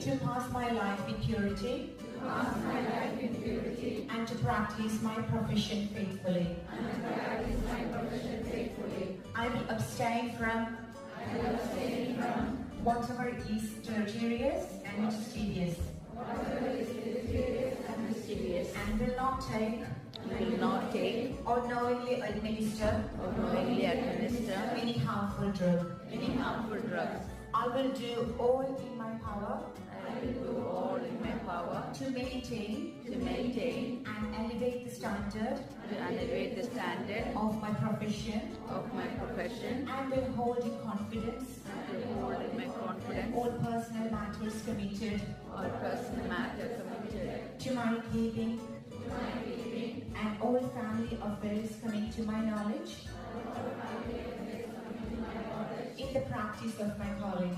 to pass my life in purity and to practice my profession faithfully. I will abstain from whatever is deleterious and mischievous, and will not take or knowingly administer any harmful drug. I will do all in my power to maintain and elevate the standard of my profession and will hold in confidence all personal matters committed to my keeping and all family affairs coming to my knowledge in the practice of my calling.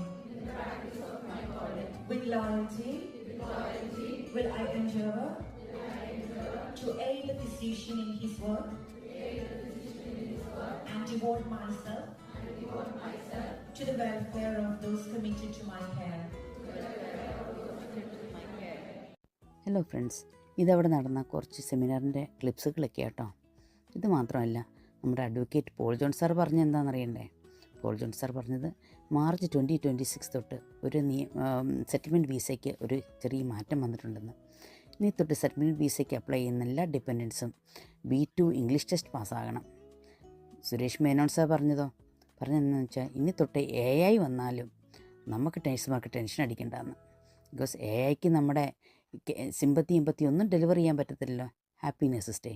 With loyalty will I endeavor to aid the physician in his work and devote myself to the welfare of those committed to my care. Hello friends, ഇതവിടെ നടന്ന കുറച്ച് സെമിനാറിൻ്റെ ക്ലിപ്സുകളൊക്കെ കേട്ടോ. ഇത് മാത്രമല്ല, നമ്മുടെ advocate Paul John sir പറഞ്ഞത് എന്താണെന്നറിയണ്ടേ? Paul John sir പറഞ്ഞത് March 2026 തൊട്ട് ഒരു സെറ്റിൽമെൻറ്റ് വിസയ്ക്ക് ഒരു ചെറിയ മാറ്റം വന്നിട്ടുണ്ടെന്ന്. ഇനി തൊട്ട് സെറ്റിൽമെൻറ്റ് വിസയ്ക്ക് അപ്ലൈ ചെയ്യുന്ന എല്ലാ ഡിപ്പെൻഡൻസും B2 ഇംഗ്ലീഷ് ടെസ്റ്റ് പാസ്സാകണം. സുരേഷ് മേനോൻ സാർ പറഞ്ഞതെന്ന് വെച്ചാൽ ഇനി തൊട്ട് AI വന്നാലും നമുക്ക് നേഴ്സുമാർക്ക് ടെൻഷൻ അടിക്കേണ്ടതെന്ന്. ബിക്കോസ് AIക്ക് നമ്മുടെ സിമ്പത്തി ഒന്നും ഡെലിവർ ചെയ്യാൻ പറ്റത്തില്ലല്ലോ. Happy nurses day.